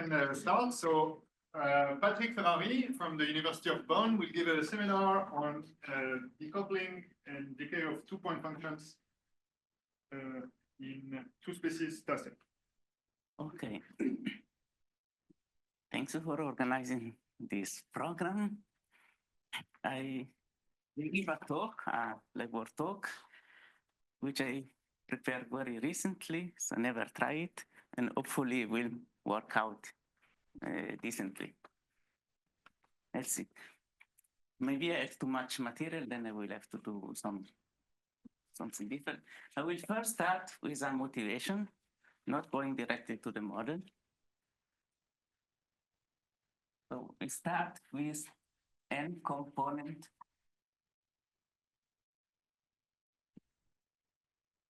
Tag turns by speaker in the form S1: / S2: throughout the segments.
S1: can start. So Patrik Ferrari from the University of Bonn will give a seminar on decoupling and decay of two-point functions in two species TASEP.
S2: Okay. Thanks for organizing this program. I will give a talk, a labor talk, which I prepared very recently, so never try it, and hopefully will work out decently. Let's see. Maybe I have too much material, then I will have to do something different. I will first start with a motivation, not going directly to the model. So we start with n component.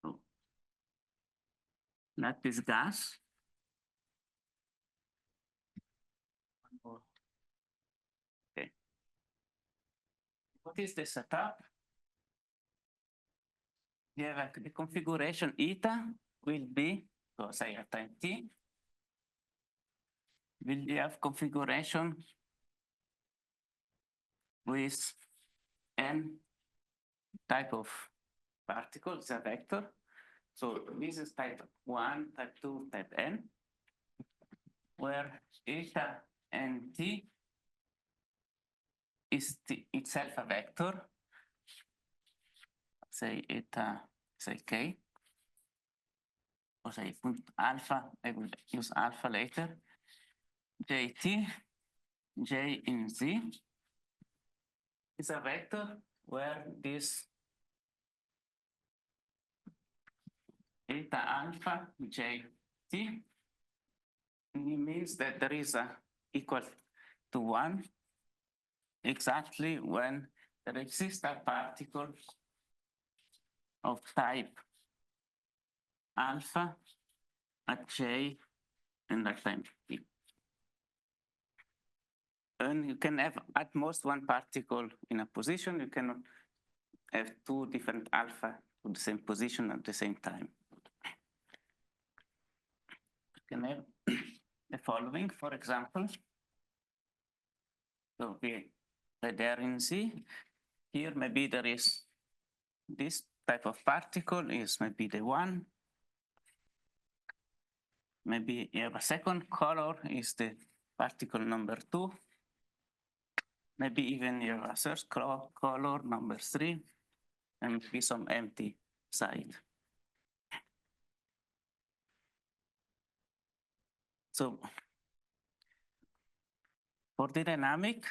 S2: So lattice gas. Okay. What is the setup? You have the configuration eta will be, so say at time t, will have configuration with n type of particles, a vector. So this is type 1, type 2, type n, where eta and t is itself a vector. Say eta, say k, or say alpha, I will use alpha later. Jt, j in z is a vector where this eta alpha jt means that there is a equal to 1 exactly when there exists a particle of type alpha at j and at time t. And you can have at most one particle in a position. You cannot have two different alpha to the same position at the same time. You can have the following, for example. So we are there in Z. Here maybe there is this type of particle is maybe the 1. Maybe you have a second color is the particle number 2. Maybe even you have a third color number 3, and maybe some empty side. So for the dynamic,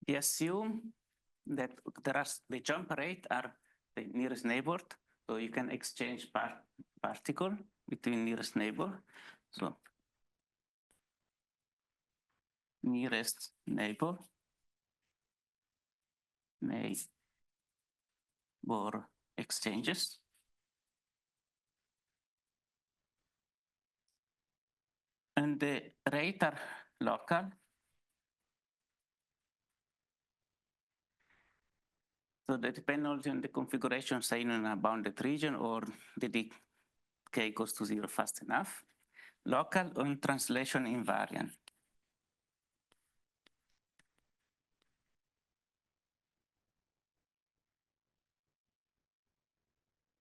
S2: we assume that the jump rate are the nearest neighbor, so you can exchange particle between nearest neighbor. So nearest neighbor exchanges. And the rate are local. So that depends also on the configuration, say in a bounded region or the decay goes to 0 fast enough. Local or in translation invariant.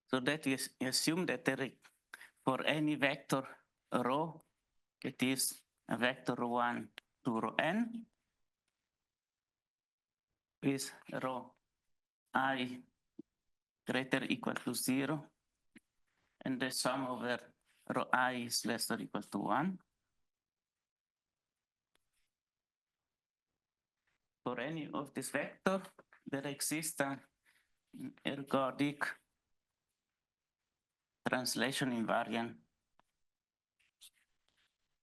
S2: So that is assume that there, for any vector rho, it is a vector rho 1 to rho n with rho I greater or equal to 0, and the sum over rho I is less or equal to 1. For any of this vector, there exists an ergodic translation invariant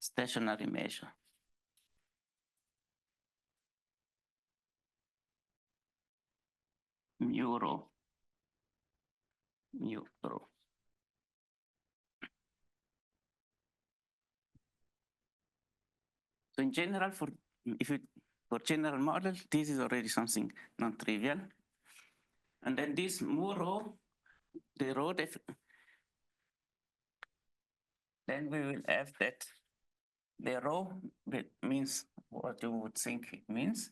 S2: stationary measure. Mu rho. So in general, for general model, this is already something non-trivial. And then this mu rho, the rho then we will have that the rho means what you would think it means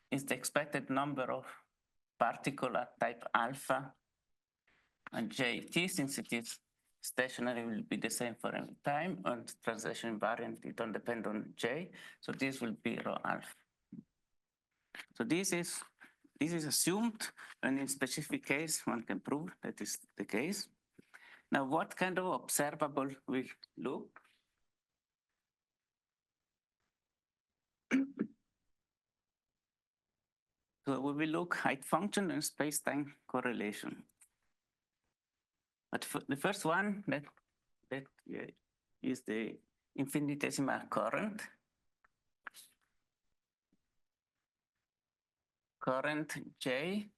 S2: is the expected number of particles at type alpha and JT, since it is stationary, will be the same for every time, and translation invariant, it don't depend on J. So this will be rho alpha. So this is assumed, and in specific case, one can prove that is the case. Now, what kind of observable will look? So we will look height function and space-time correlation. But the first one that is the infinitesimal current J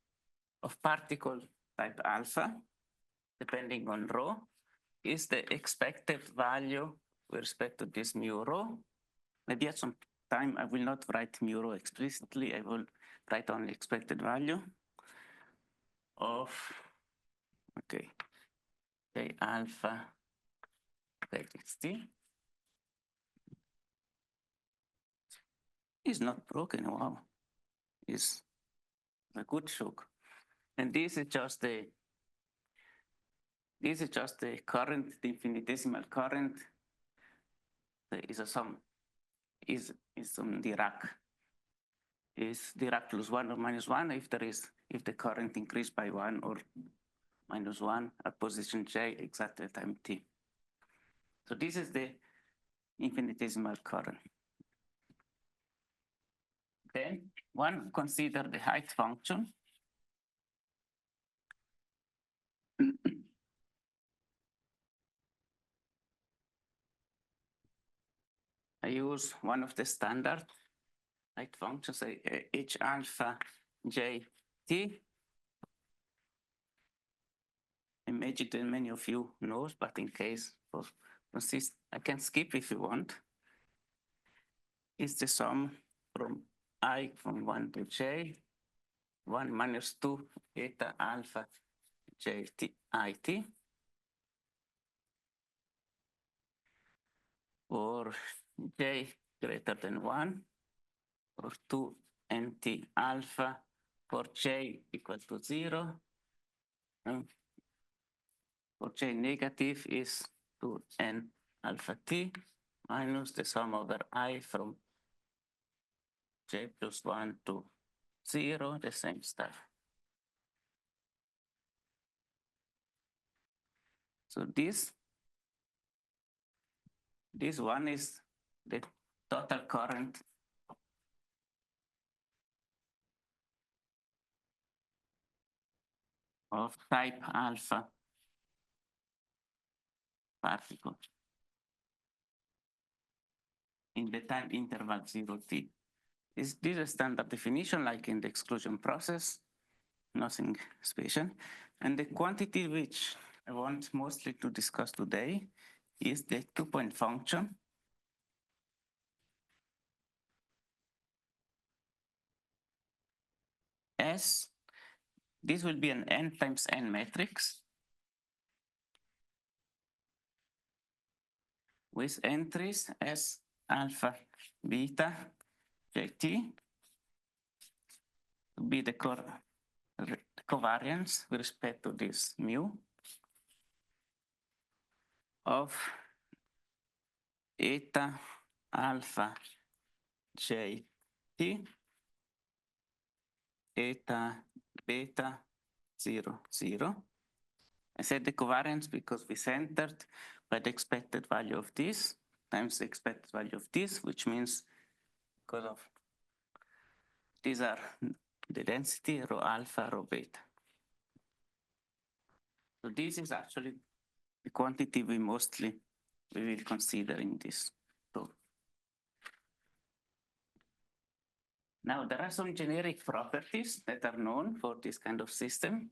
S2: of particle type alpha, depending on rho, is the expected value with respect to this mu rho. Maybe at some time I will not write mu rho explicitly, I will write only expected value of, okay, J alpha xt. Is not broken, wow, is a good shock. And this is just the current, the infinitesimal current. There is a sum, is some Dirac. Is Dirac plus 1 or minus 1 if the current increased by 1 or minus 1 at position J exactly at time t. So this is the infinitesimal current. Then one consider the height function. I use one of the standard height functions, h alpha j t. I imagine that many of you know, but in case for consist, I can skip if you want. It's the sum from I from 1 to j, 1 minus 2 eta alpha j t I t, or j greater than 1, or 2 nt alpha for j equal to 0. For j negative is 2n alpha t minus the sum over I from j plus 1 to 0, the same stuff. So this one is the total current of type alpha particle in the time interval 0t. This is a standard definition like in the exclusion process, nothing special. And the quantity which I want mostly to discuss today is the 2-point function. S, this will be an n times n matrix with entries S alpha beta j(t) to be the covariance with respect to this mu of eta alpha j(t) eta beta 0, 0. I said the covariance because we centered by the expected value of this times the expected value of this, which means because of these are the density rho alpha, rho beta. So this is actually the quantity we will consider in this talk. Now there are some generic properties that are known for this kind of system.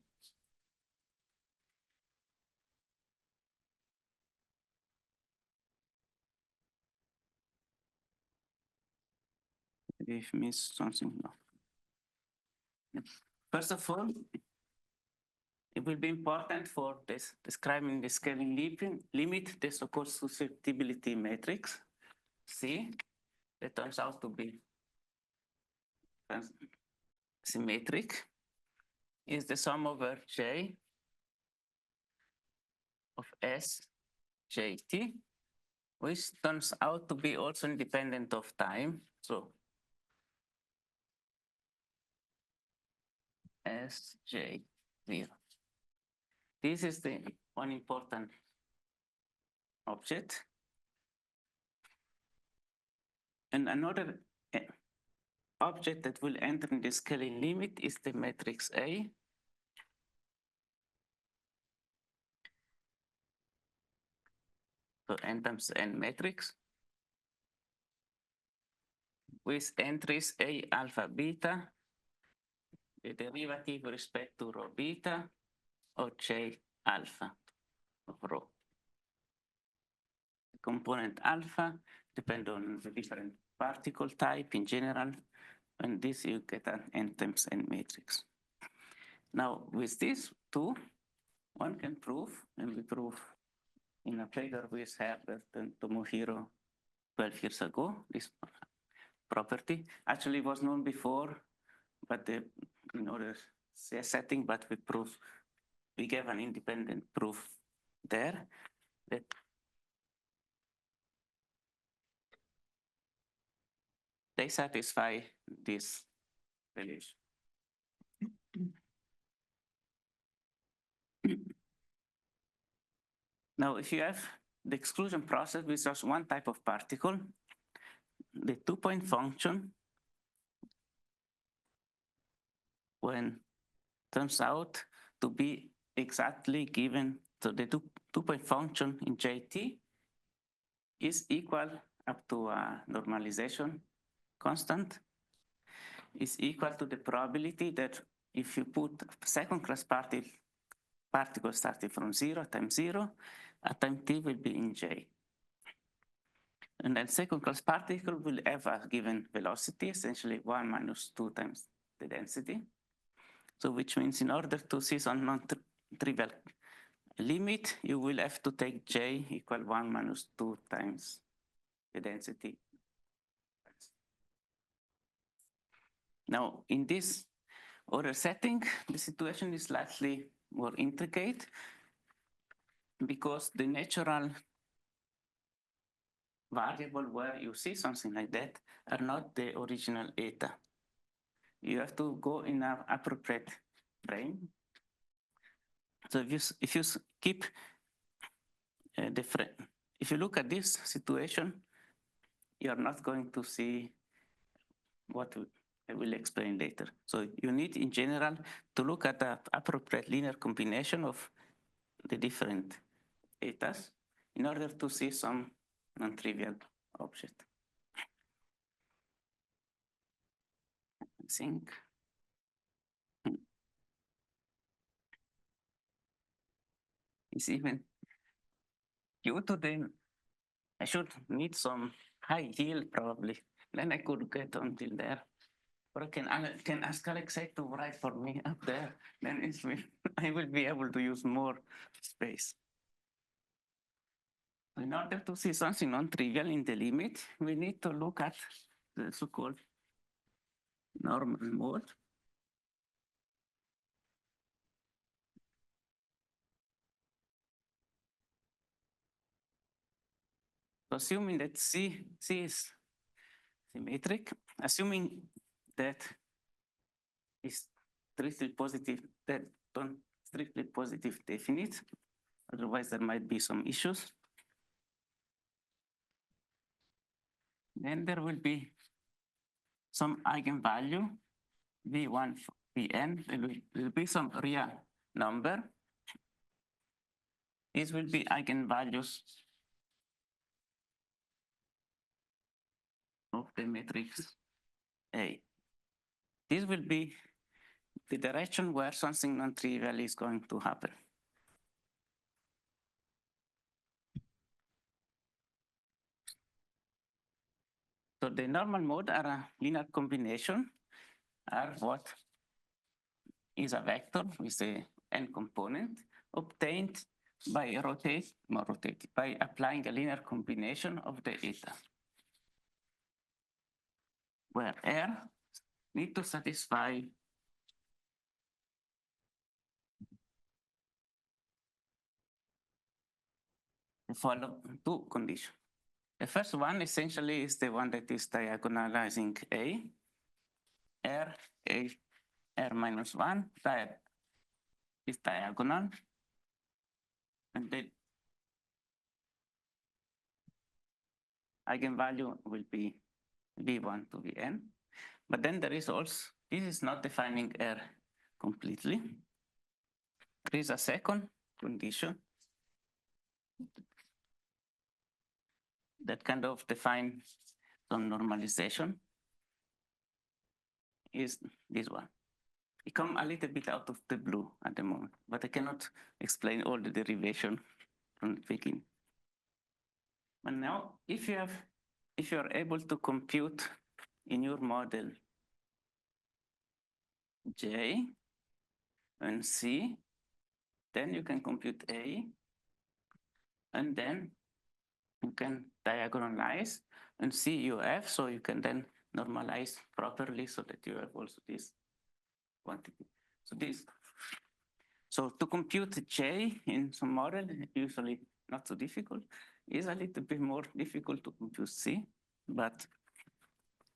S2: If missed something, no. First of all, it will be important for this describing the scaling limit, the so-called susceptibility matrix C, that turns out to be symmetric, is the sum over J of S JT, which turns out to be also independent of time. So SJ0. This is the one important object. And another object that will enter in the scaling limit is the matrix A. So n times n matrix with entries A alpha beta, the derivative with respect to rho beta, or J alpha of rho. The component alpha depend on the different particle type in general, and this you get an n times n matrix. Now with these two, one can prove, and we prove in a paper with Herbert and Tomohiro 12 years ago, this property actually was known before, but in other setting, but we gave an independent proof there that they satisfy this relation. Now, if you have the exclusion process with just one type of particle, the 2-point function, when turns out to be exactly given, so the two-point function in JT is equal up to a normalization constant, is equal to the probability that if you put second class particle starting from 0 times 0, at time t will be in J. And then second class particle will have a given velocity, essentially 1 minus 2 times the density. So which means in order to see some non-trivial limit, you will have to take J equal 1 minus 2 times the density. Now, in this other setting, the situation is slightly more intricate because the natural variable where you see something like that are not the original eta. You have to go in an appropriate frame. So if you keep the frame, if you look at this situation, you are not going to see what I will explain later. So you need in general to look at the appropriate linear combination of the different etas in order to see some non-trivial object. I think it's even due to the, I should need some high yield probably. Then I could get until there. Or can ask Alexei to write for me up there. Then I will be able to use more space. In order to see something non-trivial in the limit, we need to look at the so-called normal mode. Assuming that C is symmetric, assuming that is strictly positive, that don't strictly positive definite, otherwise there might be some issues. Then there will be some eigenvalue, V1, Vn, there will be some real number. These will be eigenvalues of the matrix A. This will be the direction where something non-trivial is going to happen. So the normal mode are a linear combination, are what is a vector with the n component obtained by by applying a linear combination of the eta, where R need to satisfy the following two conditions. The first one essentially is the one that is diagonalizing A, R minus 1 is diagonal, and the eigenvalue will be V1 to Vn. But then there is also, this is not defining R completely. There is a second condition that kind of define some normalization, is this one. It comes a little bit out of the blue at the moment, but I cannot explain all the derivation from the beginning. But now, if you are able to compute in your model J and C, then you can compute A, and then you can diagonalize and see you have, so you can then normalize properly so that you have also this quantity. So to compute J in some model, usually not so difficult, is a little bit more difficult to compute C, but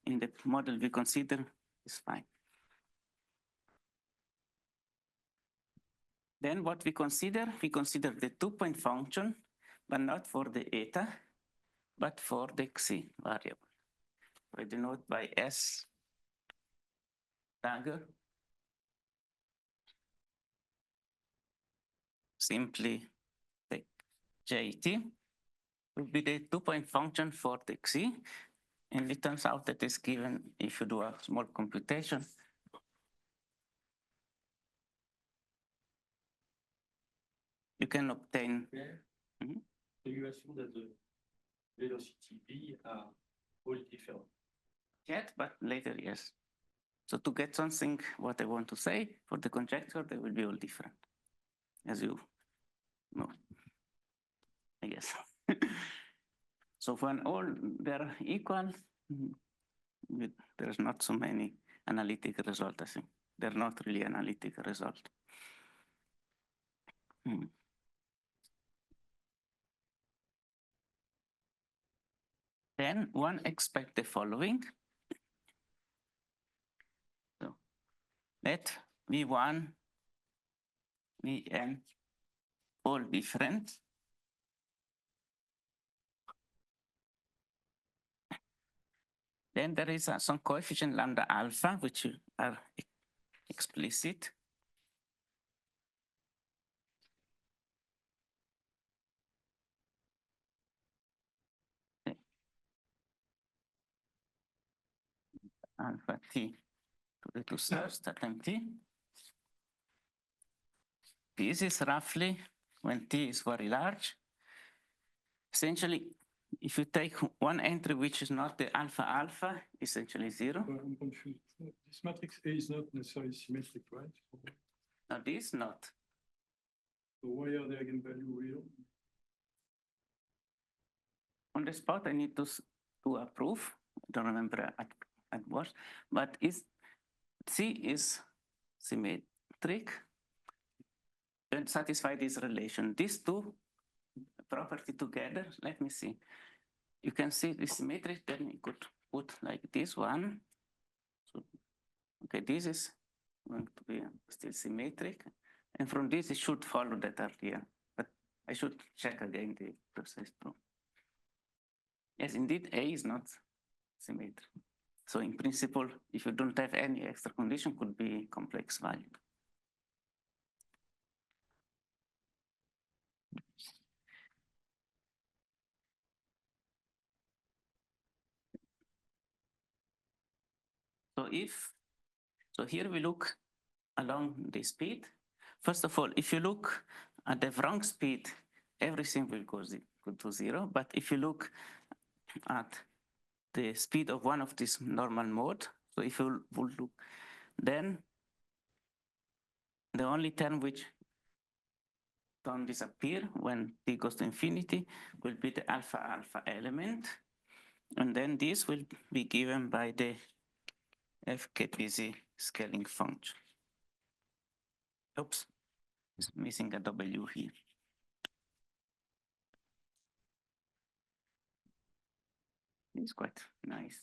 S2: in the model we consider is fine. Then what we consider the 2-point function, but not for the eta, but for the xi variable. We denote by S dagger. Simply take JT will be the 2-point function for the xi, and it turns out that is given if you do a small computation. You can obtain.
S3: You assume that the velocity B are all different.
S2: Yet, but later, yes. So to get something, what I want to say, for the conjecture, they will be all different, as you know, I guess. So when all they're equal, there's not so many analytic results, I think. They're not really analytic results. Then one expects the following. So let V1, Vn all different. Then there is some coefficient lambda alpha, which are explicit. Alpha t to the 2/3 times t. This is roughly when t is very large. Essentially, if you take one entry which is not the alpha, essentially 0.
S3: I'm confused. This matrix A is not necessarily symmetric, right?
S2: Now this not.
S3: So why are the eigenvalue real?
S2: On the spot, I need to do a proof. I don't remember at what, but C is symmetric and satisfy this relation. These two property together, let me see. You can see the symmetric, then you could put like this one. So, okay, this is going to be still symmetric. And from this, it should follow that earlier. But I should check again the precise proof. Yes, indeed, A is not symmetric. So in principle, if you don't have any extra condition, could be complex value. So here we look along the speed. First of all, if you look at the wrong speed, everything will go to 0. But if you look at the speed of one of these normal mode, so if you would look, then the only term which don't disappear when t goes to infinity will be the alpha alpha element. And then this will be given by the FKPZ scaling function. Oops, it's missing a W here. It's quite nice.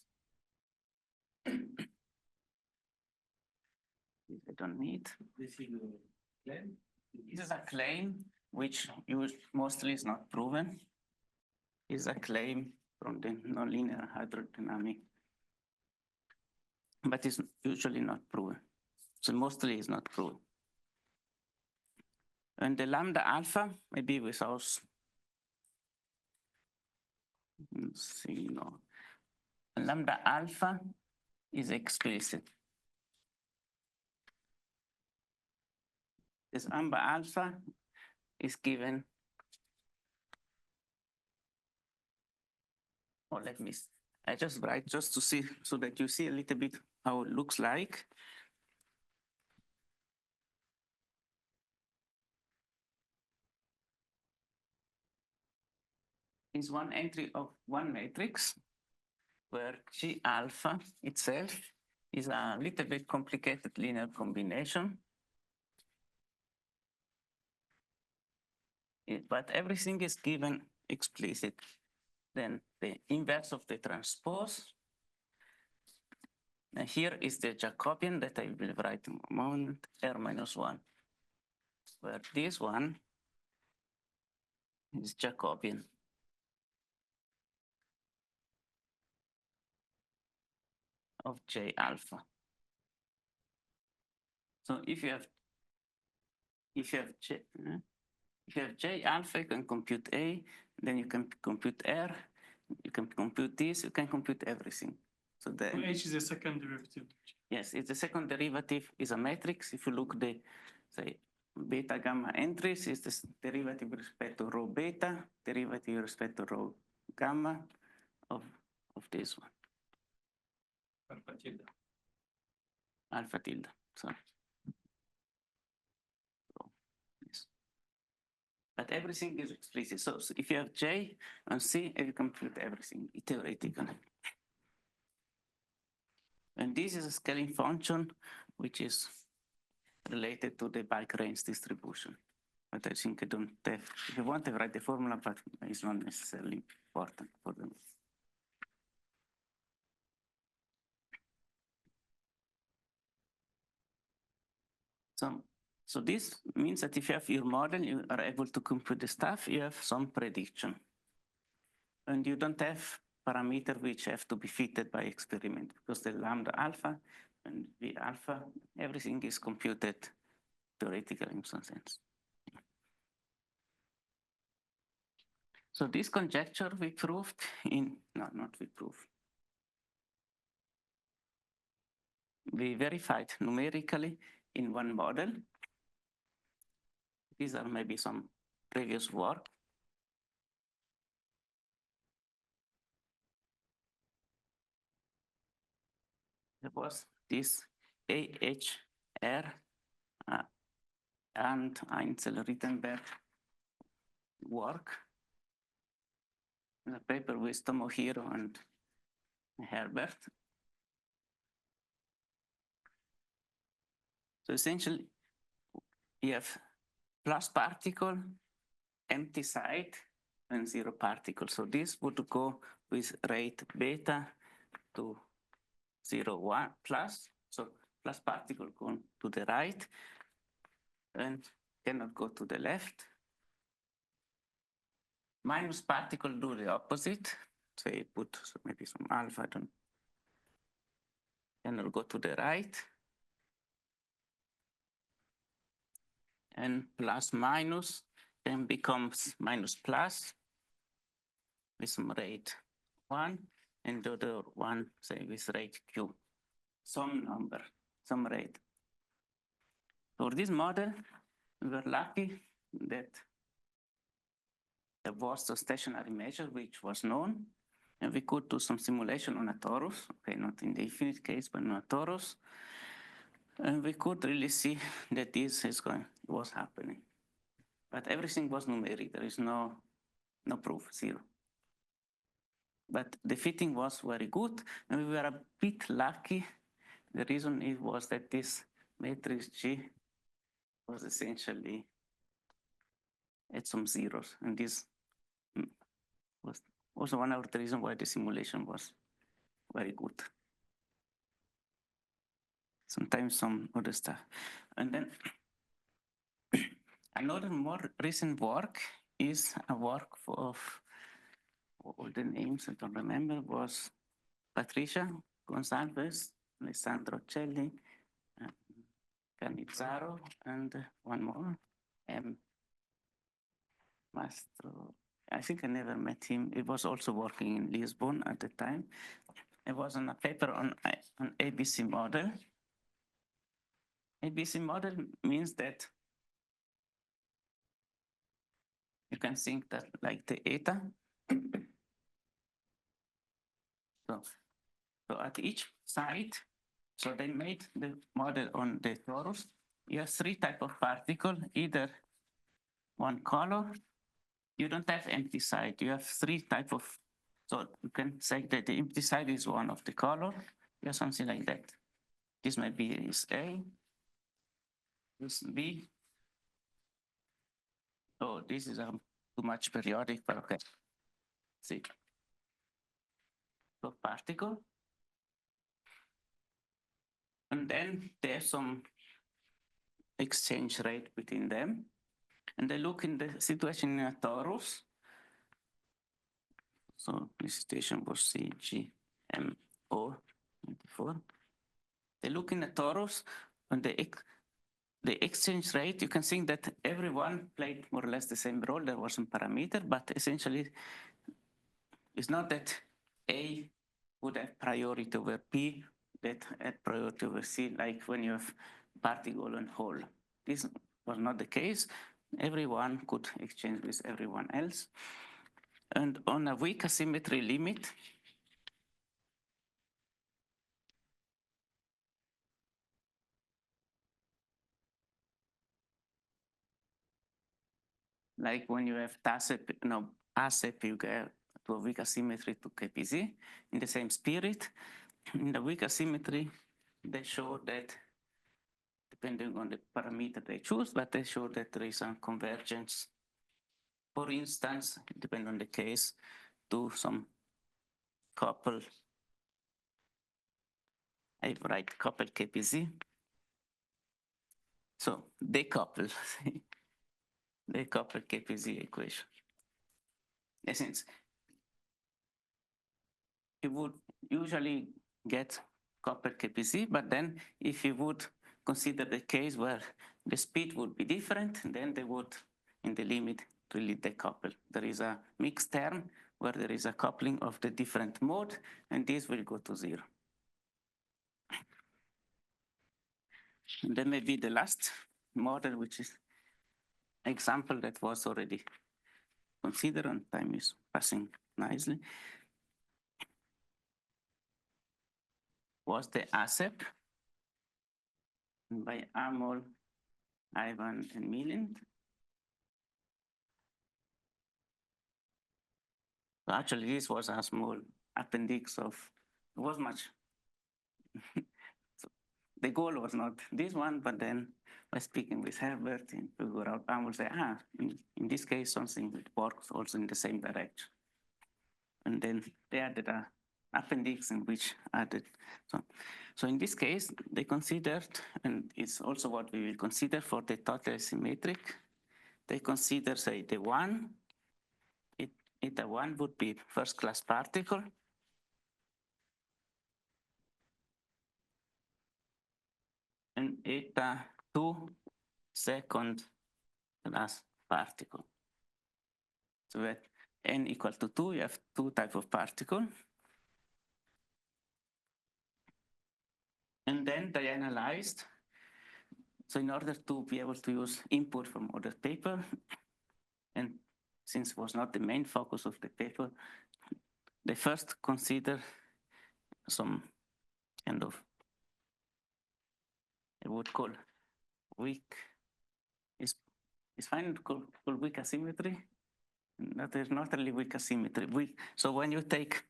S2: This I don't need.
S3: This is a claim.
S2: This is a claim which mostly is not proven. It's a claim from the nonlinear hydrodynamic, but it's usually not proven. So mostly it's not proven. And the lambda alpha, maybe without, let's see, no. Lambda alpha is explicit. This lambda alpha is given, let me, I just write just to see, so that you see a little bit how it looks like. Is one entry of one matrix where G alpha itself is a little bit complicated linear combination. But everything is given explicit. Then the inverse of the transpose. And here is the Jacobian that I will write in a moment, R minus 1, where this one is Jacobian. Of J alpha. So if you have J alpha, you can compute A, then you can compute R, you can compute this, you can compute everything. So the
S4: H is the second derivative.
S2: yes, it's the second derivative is a matrix. If you look the say beta gamma entries, is the derivative with respect to rho beta, derivative with respect to rho gamma of this one.
S3: Alpha tilde.
S2: Alpha tilde. Sorry. So, yes. But everything is explicit. So if you have J and C, you compute everything theoretically. And this is a scaling function which is related to the bike range distribution. But I think I don't have, if you want to write the formula, but it's not necessarily important for them. So this means that if you have your model, you are able to compute the stuff, you have some prediction. And you don't have parameters which have to be fitted by experiment, because the lambda alpha and V alpha, everything is computed theoretically in some sense. So this conjecture we proved in, no, not we proved. We verified numerically in one model. These are maybe some previous work. There was this AHR and Einzel-Rittenberg work. The paper with Tomohiro and Herbert. So essentially, you have plus particle, empty side, and zero particle. So this would go with rate beta to 0, 1 plus. So plus particle go to the right and cannot go to the left. Minus particle do the opposite. Say put maybe some alpha, cannot go to the right. And plus minus then becomes minus plus with some rate 1, and the other one, say, with rate q, some number, some rate. For this model, we were lucky that there was a stationary measure which was known, and we could do some simulation on a torus, okay, not in the infinite case, but on a torus. And we could really see that this was happening. but everything was numeric. There is no proof, zero. But the fitting was very good, and we were a bit lucky. The reason it was that this matrix G was essentially at some zeros, and this was also one of the reasons why the simulation was very good. Sometimes some other stuff. And then another more recent work is a work of, all the names I don't remember, was Patricia Gonzalez, Alessandro Celli, Canizzaro, and one more, Mastro. I think I never met him. He was also working in Lisbon at the time. It was on a paper on ABC model. ABC model means that you can think that like the eta. So at each side, so they made the model on the torus. You have three types of particle, either one color. You don't have empty side. You have three types of, so you can say that the empty side is one of the color. You have something like that. This might be is A, this B. Oh, this is too much periodic, but okay. See. So particle. And then there's some exchange rate between them. And they look in the situation in a torus. So this station was CGMO 24. They look in a torus and the exchange rate, you can think that everyone played more or less the same role. There was some parameter, but essentially it's not that A would have priority over P, that had priority over C, like when you have particle and whole. This was not the case. Everyone could exchange with everyone else. And on a weak asymmetry limit, like when you have TASEP, ASEP, you get to a weak asymmetry to KPZ in the same spirit. In the weak asymmetry, they show that, depending on the parameter they choose, but they show that there is a convergence. For instance, depending on the case, to some couple, I write couple KPZ. So decouple, decouple KPZ equation. Essence, you would usually get coupled KPZ, but then if you would consider the case where the speed would be different, then they would, in the limit, really decouple. There is a mixed term where there is a coupling of the different mode, and this will go to zero. And then maybe the last model, which is example that was already considered, and time is passing nicely, was the ASEP by Amol, Ivan, and Milind. So actually, this was a small appendix of, it was much. So the goal was not this one, but then by speaking with Herbert and figure out, Amol say, in this case, something that works also in the same direction. And then they added an appendix in which added, so in this case, they considered, and it's also what we will consider for the totally symmetric, they consider, say, the one, eta one would be first class particle. And eta two, second class particle. So that n equal to 2, you have two types of particle. And then they analyzed. So in order to be able to use input from other paper, and since it was not the main focus of the paper, they first consider some kind of, I would call weak, is is fine called weak asymmetry. That is not really weak asymmetry. So when you take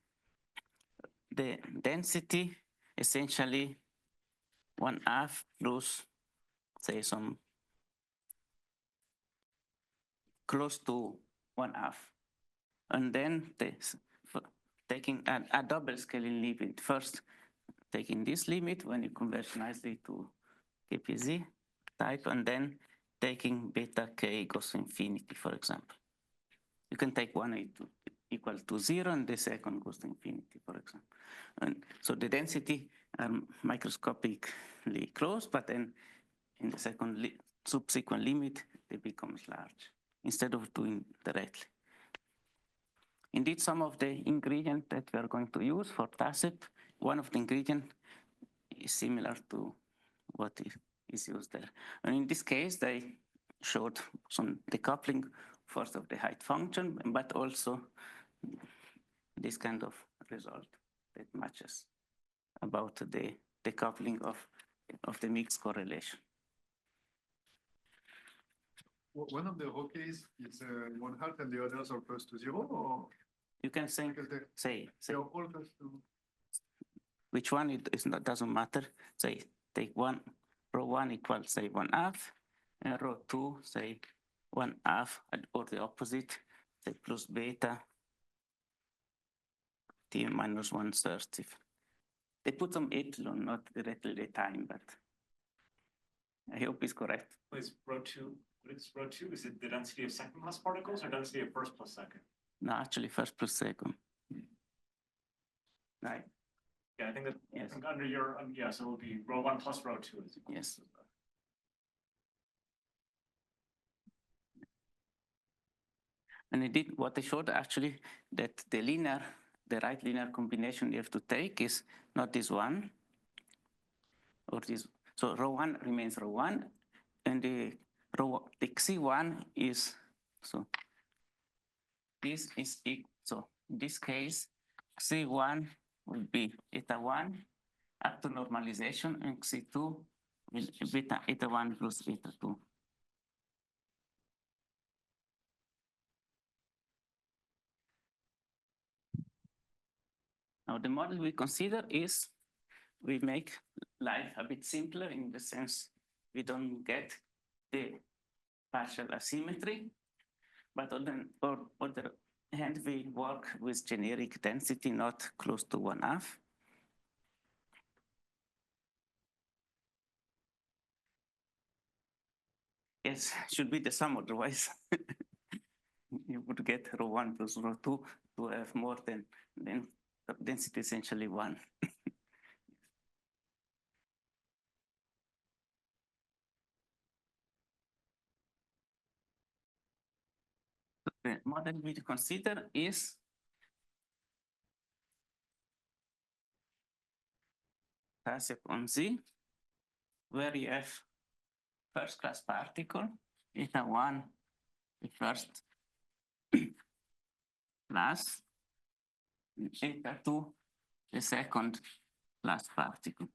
S2: the density, essentially 1/2 plus, say, some close to 1/2. And then taking a double scaling limit. First, taking this limit when you convert nicely to KPZ type, and then taking beta k goes to infinity, for example. You can take one equal to 0, and the second goes to infinity, for example. And so the density are microscopically close, but then in the second subsequent limit, they become large instead of doing directly. Indeed, some of the ingredients that we are going to use for TASEP, one of the ingredients is similar to what is used there. And in this case, they showed some decoupling first of the height function, but also this kind of result that matches about the decoupling of the mixed correlation.
S1: One of the row cases is 1/2 and the others are close to 0, or?
S2: You can say
S1: They're all close to.
S2: which one doesn't matter. Say take row 1 equals say 1/2, and row 2 say 1/2, or the opposite, say plus beta t minus 1/3. They put some epsilon, not directly the time, but I hope it's correct.
S4: Is row 2? What is row 2? Is it the density of second class particles or density of first plus second?
S2: No, actually first plus second. Right.
S4: Yeah, I think that
S2: Yes.
S4: under your yeah, so it will be row 1 plus row 2 is equal.
S2: Yes. And indeed, what I showed actually that the right linear combination you have to take is not this one or this. So row 1 remains row 1, and the C1 is, so this is, so in this case, C1 will be eta 1 up to normalization, and C2 will be eta 1 plus eta 2. Now the model we consider is we make life a bit simpler in the sense we don't get the partial asymmetry, but on the other hand, we work with generic density not close to 1/2. Yes, should be the sum, otherwise you would get row 1 plus row 2 to have more than density essentially 1. The model we consider is TASEP on Z, where you have first class particle, eta 1, the first class, eta 2, the second class particle.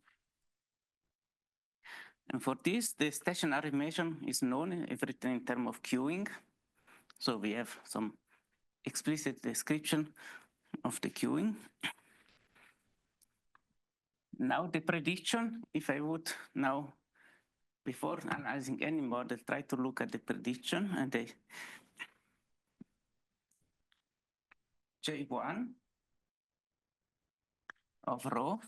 S2: And for this, the stationary measure is known everything in terms of queuing. So we have some explicit description of the queuing. Now the prediction, if I would now, before analyzing any model, try to look at the prediction, and the J1 of rho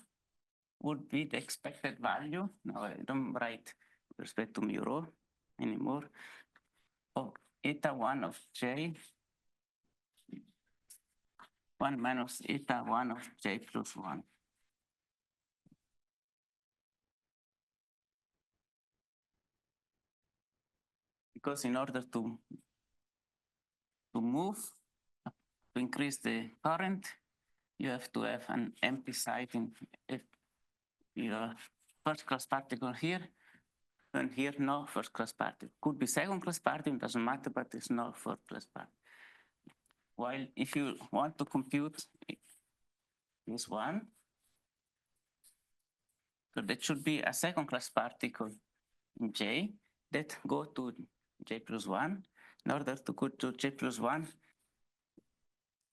S2: would be the expected value. Now I don't write with respect to mu rho anymore, of eta 1 of J 1 minus eta 1 of J plus 1. Because in order to move, to increase the current, you have to have an empty site in your first class particle here, and here no first class particle. Could be second class particle, doesn't matter, but it's not first class particle. While if you want to compute this one, so that should be a second class particle in J that go to j plus 1. In order to go to j plus 1,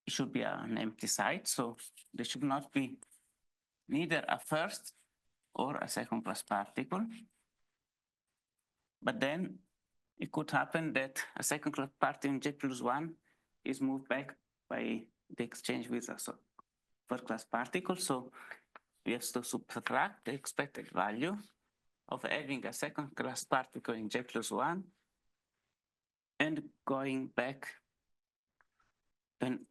S2: it should be an empty site. So there should not be neither a first or a second class particle. But then it could happen that a second class particle in j plus 1 is moved back by the exchange with a first class particle. So we have to subtract the expected value of having a second class particle in j plus 1 and going back and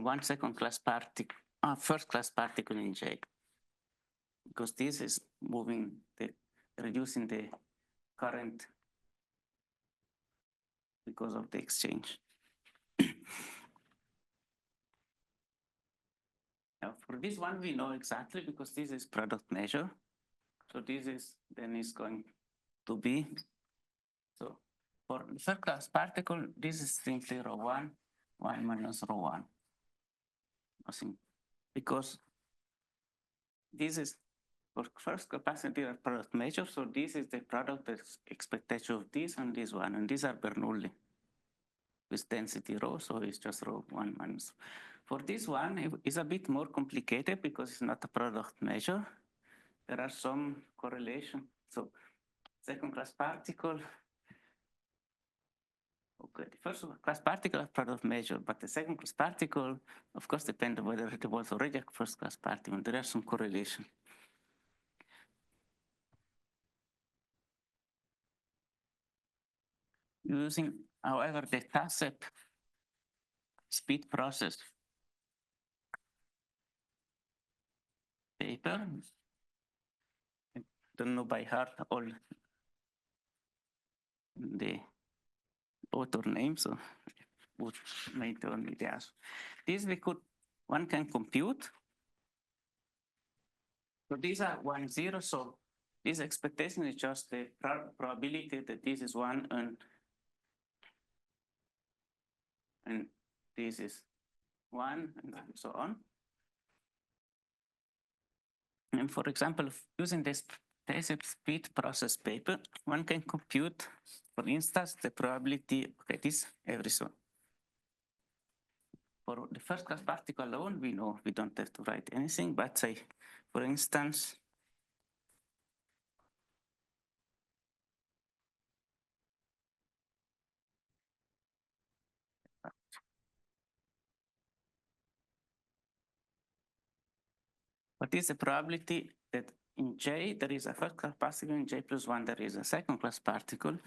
S2: one second class particle, first class particle in j, because this is moving reducing the current because of the exchange. Now for this one, we know exactly because this is product measure. So this is then is going to be, so for the first class particle, this is simply rho 1 minus rho 1. Nothing, because this is for first capacity product measure. So this is the product that's expectation of this and this one, and these are Bernoulli with density rho, so it's just rho 1 minus. For this one, it's a bit more complicated because it's not a product measure. There are some correlation. So second class particle, okay, the first class particle is product measure, but the second class particle, of course, depends on whether it was already a first class particle. There are some correlation. Using, however, the TASEP speed process paper, I don't know by heart all the author names, so would make only the answer. This one can compute. So these are 1, 0, so this expectation is just the probability that this is 1 and this is 1 and so on. And for example, using this TASEP speed process paper, one can compute, for instance, the probability, okay, this every so. For the first class particle alone, we know we don't have to write anything, but say, for instance, what is the probability that in J, there is a first class particle, in J plus 1, there is a second class particle.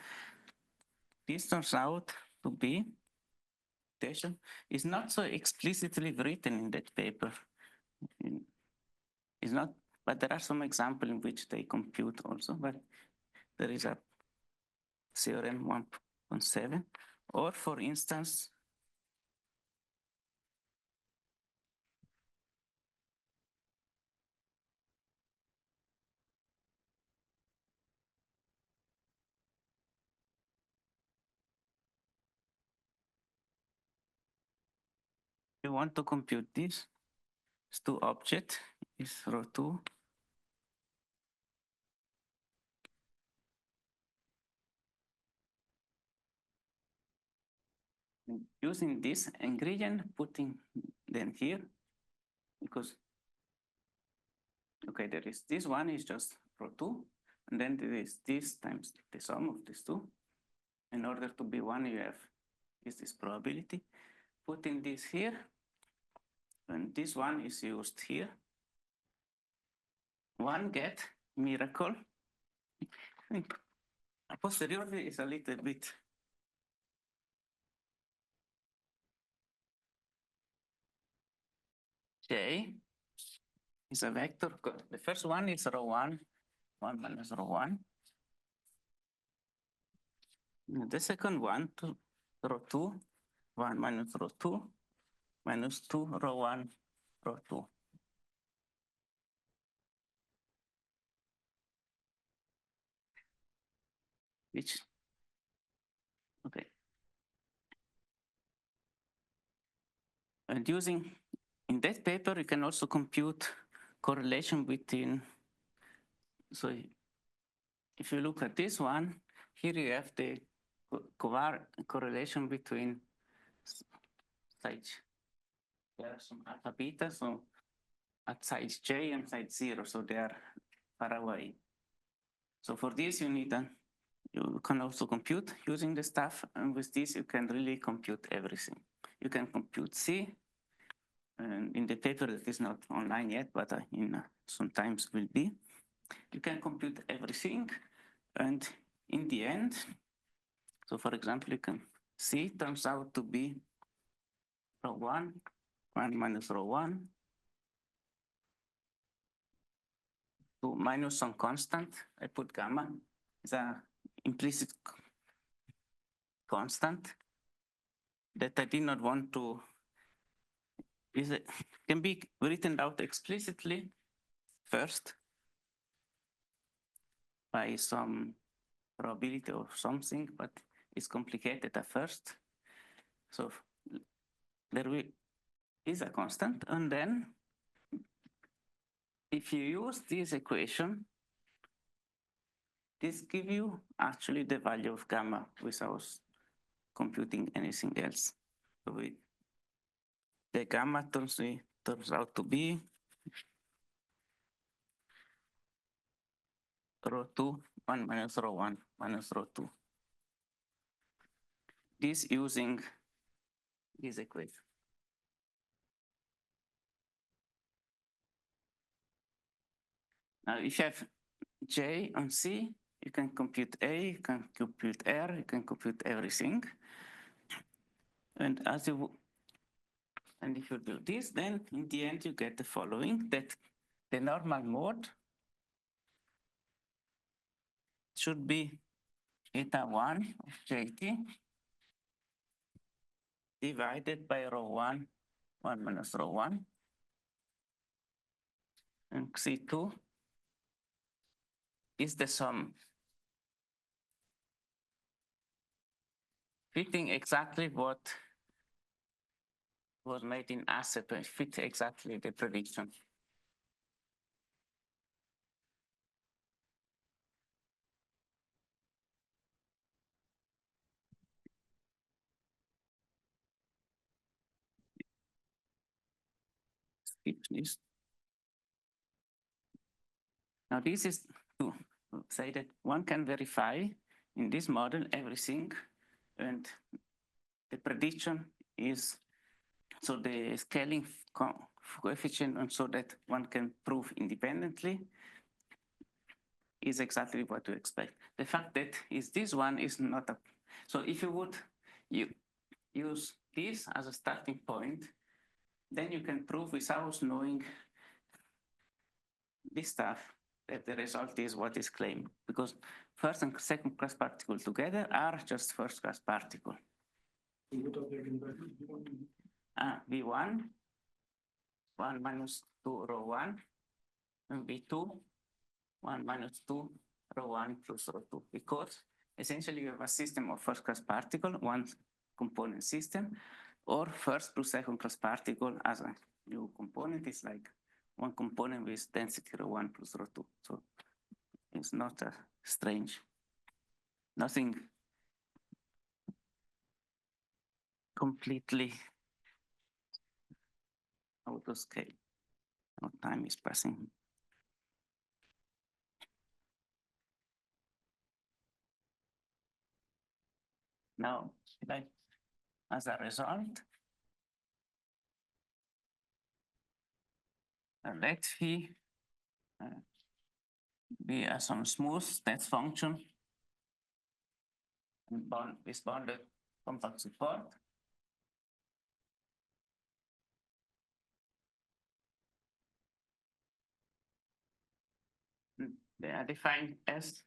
S2: This turns out to be, is not so explicitly written in that paper. It's not, but there are some examples in which they compute also, but there is a theorem 1.7, or for instance, you want to compute this, it's two objects, is rho 2. And using this ingredient, putting them here, because, okay, there is this one is just rho 2, and then there is this times the sum of these two. In order to be 1, you have this probability. Putting this here, and this one is used here. One get miracle. A posteriori is a little bit J is a vector. The first one is rho 1 minus rho 1. The second one, rho 2, 1 minus rho 2, minus 2, rho 1, rho 2. Which, okay. And using, in that paper, you can also compute correlation between, so if you look at this one, here you have the correlation between size. There are some alpha beta, so at size j and size 0, so they are far away. So for this, you can also compute using the stuff, and with this, you can really compute everything. You can compute C, and in the paper that is not online yet, but sometimes will be. You can compute everything, and in the end, so for example, you can C turns out to be rho 1 minus rho 1, 2 minus some constant. I put gamma. It's an implicit constant that I did not want to. Can be written out explicitly first by some probability or something, but it's complicated at first. So there is a constant, and then if you use this equation, this gives you actually the value of gamma without computing anything else. So the gamma turns out to be rho 2, 1 minus rho 1 minus rho 2. This using this equation. Now, if you have J and C, you can compute A, you can compute R, you can compute everything. And if you do this, then in the end, you get the following, that the normal mode should be eta 1 of JT divided by rho 1, 1 minus rho 1. And C2 is the sum. Fitting exactly what was made in TASEP, fit exactly the prediction. Skip this. Now this is to say that one can verify in this model everything, and the prediction is so the scaling coefficient, and so that one can prove independently is exactly what you expect. The fact that this one is not a, so if you would use this as a starting point, then you can prove without knowing this stuff that the result is what is claimed, because first and second class particle together are just first class particle. V1, 1 minus 2 rho 1, and V2, 1 minus 2 rho 1 plus rho 2, because essentially you have a system of first class particle, one component system, or first plus second class particle as a new component is like one component with density rho 1 plus rho 2. So it's not strange. Nothing completely out of scale. Now time is passing. Now, as a result, let phi be some smooth state function with bounded compact support. They are defined as.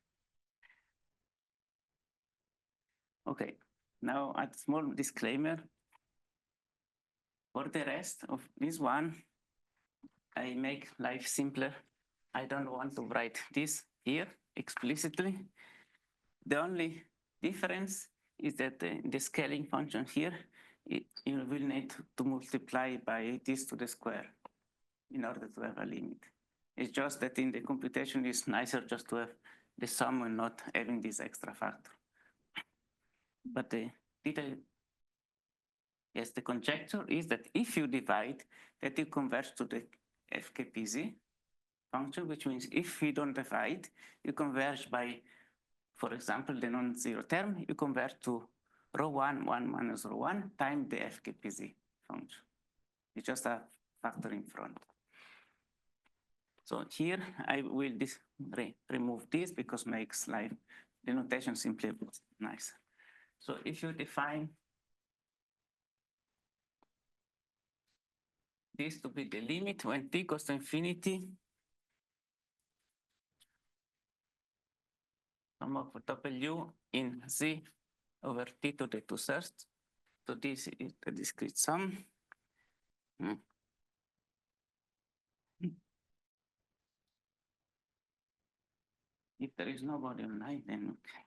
S2: Okay, now a small disclaimer. For the rest of this one, I make life simpler. I don't want to write this here explicitly. The only difference is that the scaling function here, you will need to multiply by this to the square in order to have a limit. It's just that in the computation, it's nicer just to have the sum and not having this extra factor. But the detail, yes, the conjecture is that if you divide, that you converge to the FKPZ function, which means if you don't divide, you converge by, for example, the non-zero term, you convert to rho 1 minus rho 1 times the FKPZ function. It's just a factor in front. So here I will remove this because makes life, the notation simply nicer. So if you define this to be the limit when t goes to infinity, sum of W in Z over T to the 2/3. So this is the discrete sum. If there is nobody online, then we can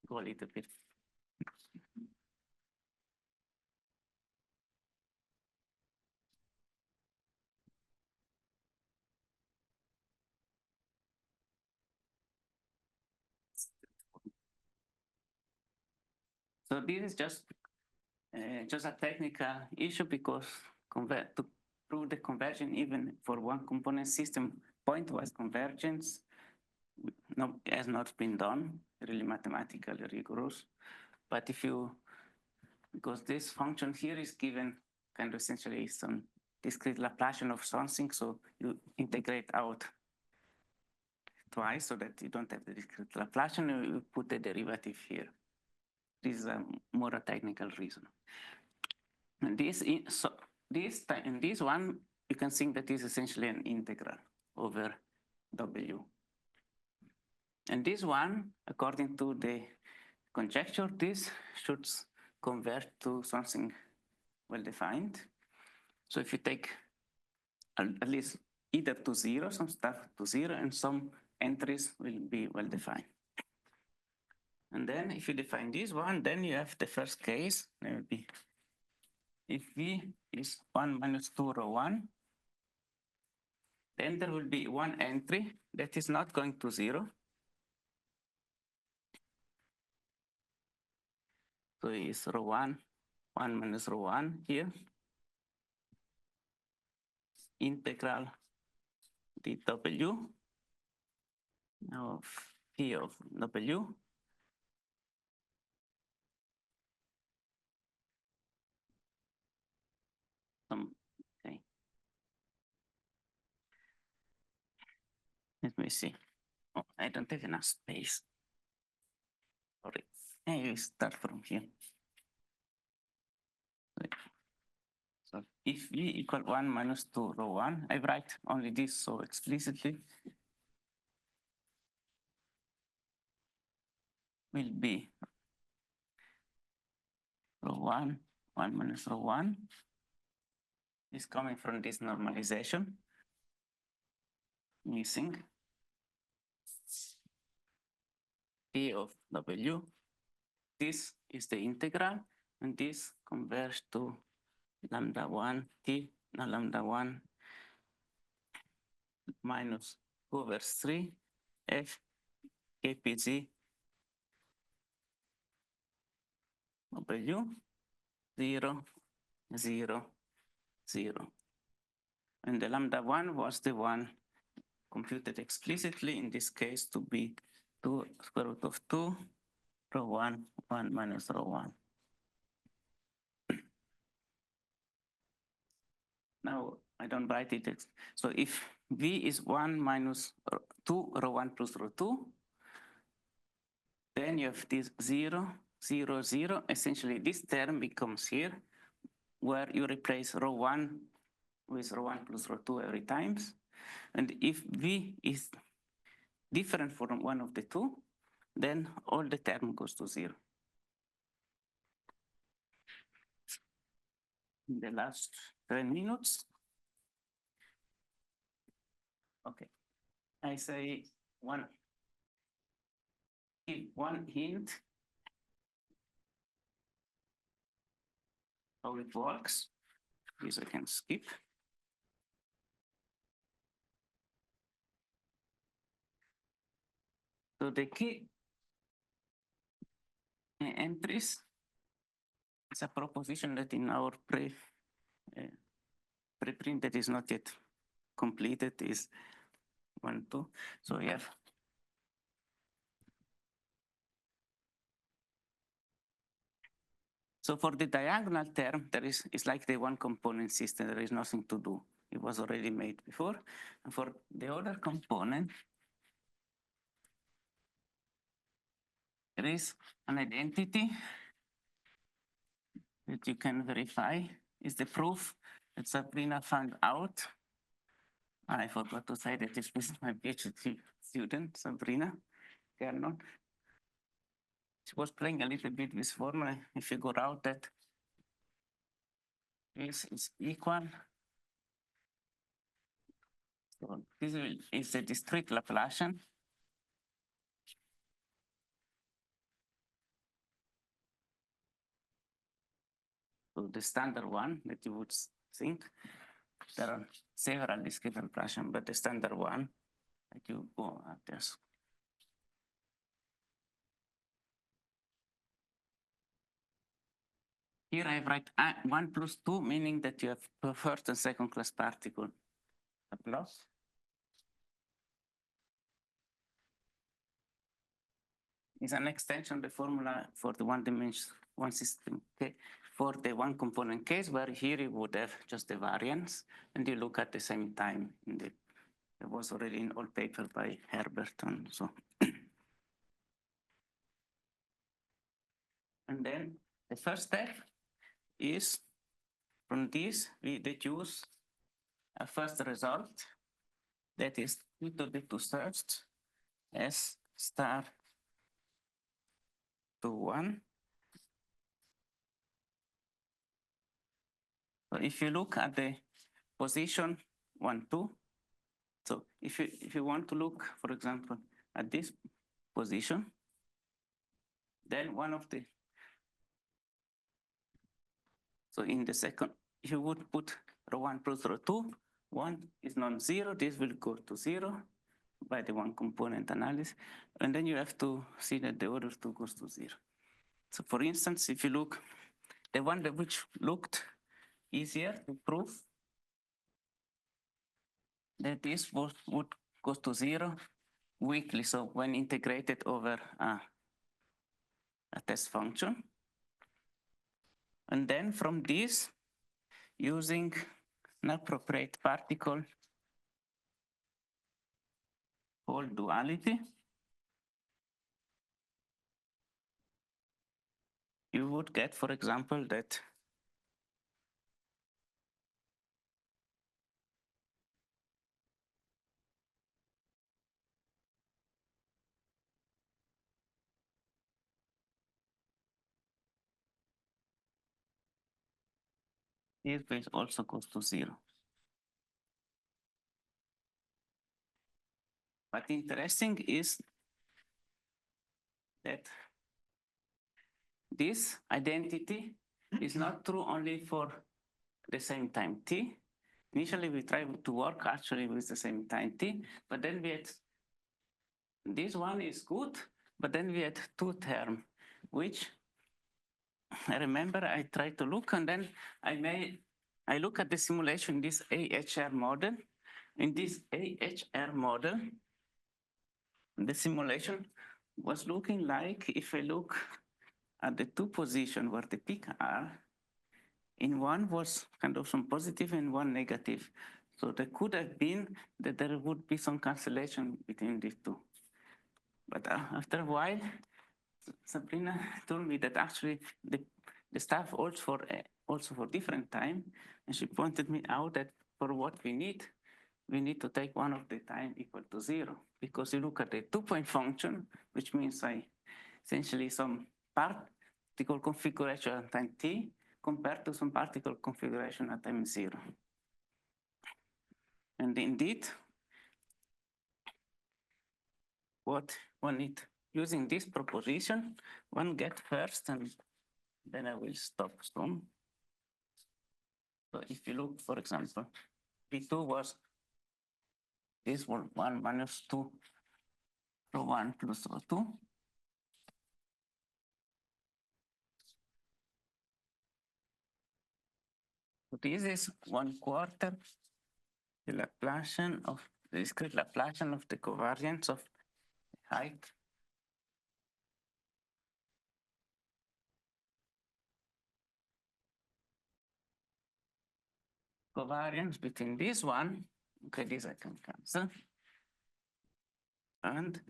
S2: go a little bit. So this is just a technical issue because to prove the conversion even for one component system, pointwise convergence has not been done, really mathematically rigorous. But if you, because this function here is given kind of essentially some discrete Laplacian of something, so you integrate out twice so that you don't have the discrete Laplacian, you put the derivative here. This is a more a technical reason. And in this one, you can think that is essentially an integral over W. And this one, according to the conjecture, this should convert to something well-defined. So if you take at least either to 0, some stuff to 0, and some entries will be well-defined. And then if you define this one, then you have the first case, there will be if V is 1 minus 2 rho 1, then there will be one entry that is not going to 0. So it's rho 1 minus rho 1 here. Integral dW of P of W. Okay. Let me see. Oh, I don't have enough space. Sorry. I will start from here. So if V equal 1 minus 2 rho 1, I write only this so explicitly. Will be rho 1 minus rho 1 is coming from this normalization. Missing P of W. This is the integral, and this converges to lambda 1 T, now lambda 1 minus 2 over 3 F KPZ W 0, 0, 0. And the lambda 1 was the one computed explicitly in this case to be 2 square root of 2 rho 1 minus rho 1. Now I don't write it. So if V is 1 minus 2 rho 1 plus rho 2, then you have this 0, 0, 0. Essentially this term becomes here where you replace rho 1 with rho 1 plus rho 2 every time. And if V is different from one of the two, then all the term goes to 0. In the last 10 minutes. Okay, I say one hint how it works. This I can skip. So the key entries is a proposition that in our preprint that is not yet completed is 1, 2. So we have so for the diagonal term, it's like the one component system. There is nothing to do. It was already made before. And for the other component, there is an identity that you can verify. Is the proof that Sabrina found out. I forgot to say that this is my PhD student, Sabrina Gernon. She was playing a little bit with formula. I figured out that this is equal. So this is the discrete Laplacian. So the standard one that you would think, there are several discrete Laplacian, but the standard one that you go at this. Here I write 1 plus 2, meaning that you have first and second class particle. A plus. Is an extension of the formula for the one dimension, one system. Okay. For the one component case, where here you would have just the variance, and you look at the same time. It was already in old paper by Herbert and so. And then the first step is from this we deduce a first result that is 2 to the 2/3 S star to 1. So if you look at the position 1, 2, so if you want to look, for example, at this position, then one of the, so in the second, if you would put rho 1 plus rho 2, 1 is non-zero, this will go to 0 by the one component analysis, and then you have to see that the other 2 goes to 0. So for instance, if you look, the one that which looked easier to prove that this would go to 0 weakly, so when integrated over a test function. And then from this, using an appropriate particle Hall duality, you would get, for example, that this base also goes to 0. But interesting is that this identity is not true only for the same time t. Initially, we tried to work actually with the same time t, but then we had, this one is good, but then we had 2 terms, which I remember I tried to look, and then I look at the simulation, this AHR model. In this AHR model, the simulation was looking like, if I look at the 2 positions where the peaks are, in one was kind of some positive and one negative. So there could have been that there would be some cancellation between these 2. But after a while, Sabrina told me that actually the stuff also for different time, and she pointed me out that for what we need to take one of the time equal to 0, because you look at the 2-point function, which means essentially some particle configuration at time t compared to some particle configuration at time 0. And indeed, what one need using this proposition, one get first, and then I will stop soon. So if you look, for example, P2 was this one minus 2 ρ1 plus ρ2. So this is 1/4 the Laplacian of the discrete Laplacian of the covariance of height. Covariance between this one, okay, this I can cancel, and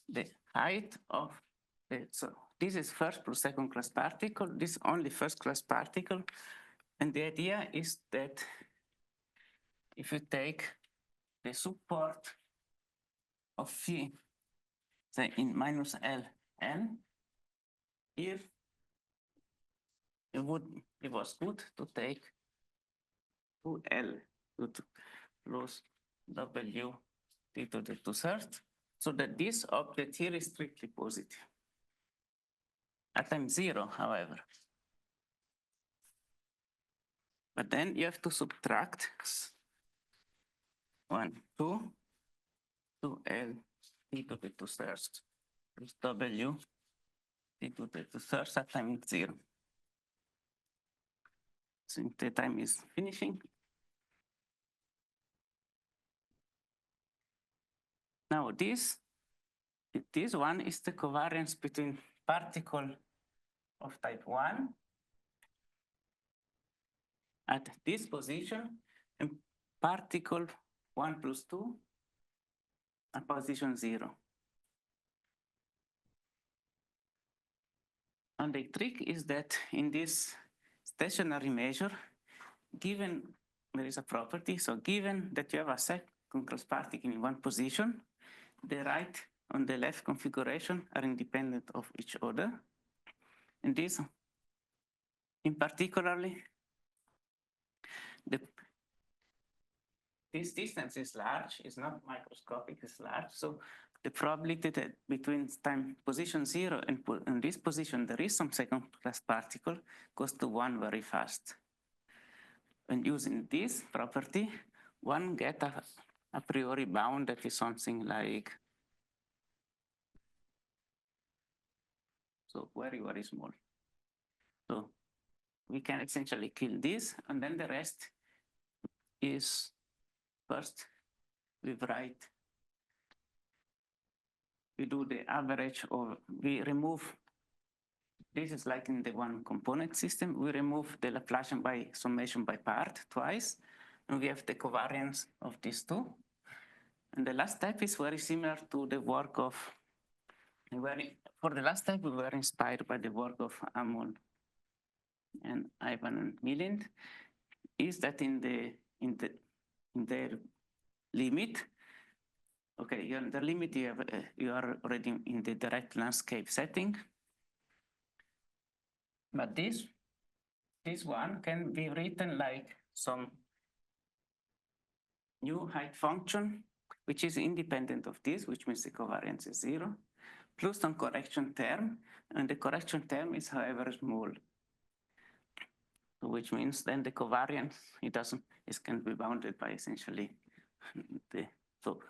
S2: the height of the, so this is first plus second class particle, this only first class particle, and the idea is that if you take the support of phi, say in minus Ln, here it was good to take 2L plus W t to the 2/3, so that this object here is strictly positive. At time 0, however. But then you have to subtract 1, 2, 2L t to the 2/3 plus W t to the 2/3 at time 0. Since the time is finishing. Now this one is the covariance between particle of type 1 at this position and particle 1 plus 2 at position 0. And the trick is that in this stationary measure, given there is a property, so given that you have a second class particle in one position, the right and the left configuration are independent of each other. And this, in particularly, this distance is large, it's not microscopic, it's large. So the probability that between time position 0 and this position, there is some second class particle goes to 1 very fast. And using this property, one get a priori bound that is something like, so very, very small. So we can essentially kill this, and then the rest is first we do the average, or we remove, this is like in the one component system, we remove the Laplacian by summation by part twice, and we have the covariance of these two. And the last step is very similar to the work of, for the last step we were inspired by the work of Amon and Ivan and Milind, is that in the limit, okay, in the limit you are already in the direct landscape setting, but this one can be written like some new height function, which is independent of this, which means the covariance is 0, plus some correction term, and the correction term is however small, which means then the covariance, it can be bounded by essentially so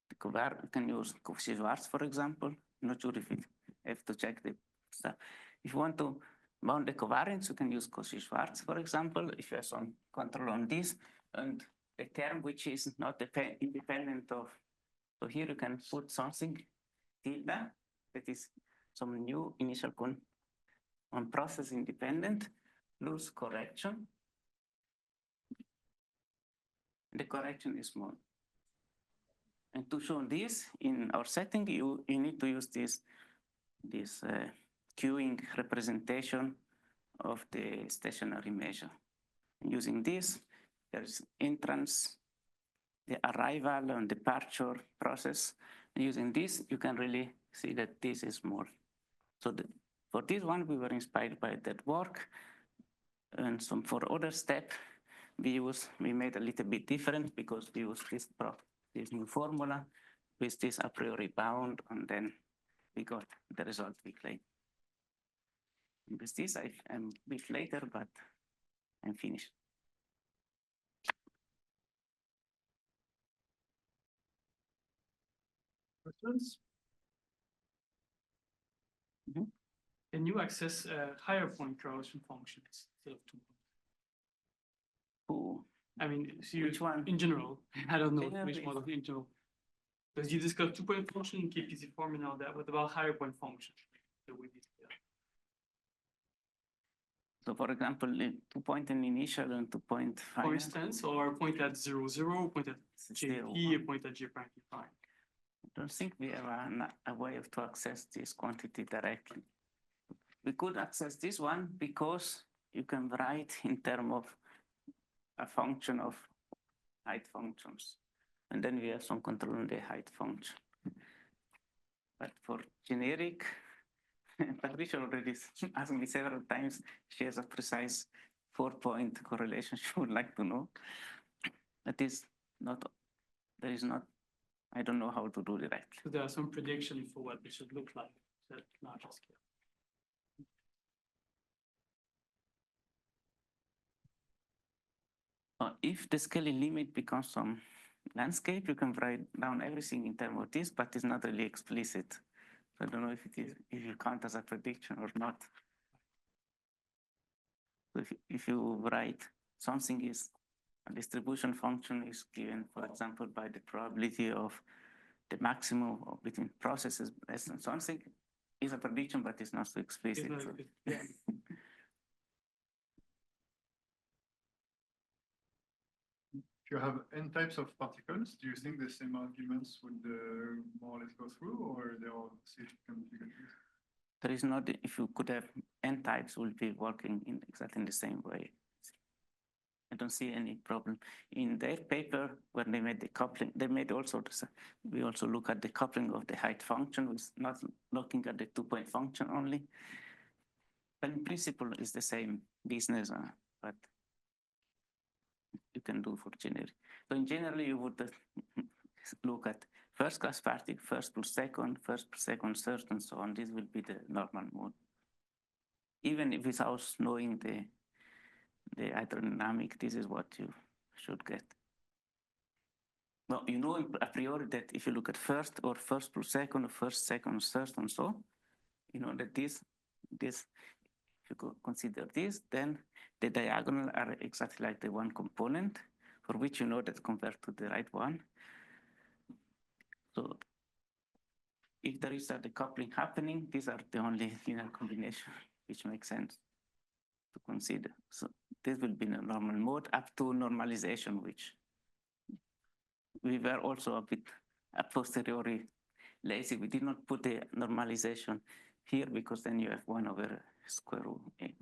S2: the covariance, you can use Cauchy-Schwarz, for example. I'm not sure if you have to check the stuff. If you want to bound the covariance, you can use Cauchy-Schwarz, for example, if you have some control on this, and the term which is not independent of, so here you can put something tilde that is some new initial on process independent plus correction. The correction is small. And to show this in our setting, you need to use this queuing representation of the stationary measure. And using this, there's entrance, the arrival and departure process. And using this, you can really see that this is small. So for this one, we were inspired by that work. And some for other step, we made a little bit different because we use this new formula with this a priori bound, and then we got the result we claim. With this, I'm a bit later, but I'm finished.
S1: Questions?
S5: Can you access higher point correlation functions instead of 2 points?
S2: Who?
S5: I mean, so
S2: Which one?
S5: in general, I don't know which
S2: Generally.
S5: model in general. Because you discussed 2-point function in KPZ form and all that, what about higher point function?
S2: So for example, 2-point in initial and 2-point
S5: For
S2: final.
S5: instance, or point at 0, 0, point at
S2: Zero,
S5: JP, a point at J prime prime.
S2: I don't think we have a way to access this quantity directly. We could access this one because you can write in terms of a function of height functions. And then we have some control on the height function. But for generic, Patricia already asked me several times, she has a precise 4-point correlation she would like to know. That is not, there is not, I don't know how to do it directly.
S5: So there are some predictions for what it should look like at larger scale.
S2: If the scaling limit becomes some landscape, you can write down everything in terms of this, but it's not really explicit. So I don't know if it is, if you count as a prediction or not. So if you write something is a distribution function is given, for example, by the probability of the maximum between processes less than something, is a prediction, but it's not so explicit.
S5: It's
S2: So.
S5: not- yeah.
S1: If you have n types of particles, do you think the same arguments would more or less go through, or they are significant difficulties?
S2: There is not, if you could have n types, will be working in exactly in the same way. I don't see any problem. In their paper, when they made the coupling, they made also, we also look at the coupling of the height function, with not looking at the 2-point function only. But in principle, it's the same business, but you can do for generic. So in general, you would look at first class particle, first plus second, third, and so on. This will be the normal mode. Even if without knowing the hydrodynamic, this is what you should get. Well, you know a priori that if you look at first or first plus second or first, second, third, and so, you know that this, if you consider this, then the diagonal are exactly like the one component for which you know that compared to the right one. So if there is a decoupling happening, these are the only linear combination which makes sense to consider. So this will be the normal mode up to normalization, which we were also a bit a posteriori lazy. We did not put the normalization here because then you have 1 over square root A.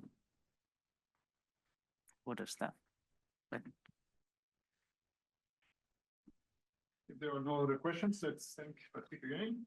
S2: Other stuff. But
S1: If there are no other questions, let's thank Patrik again.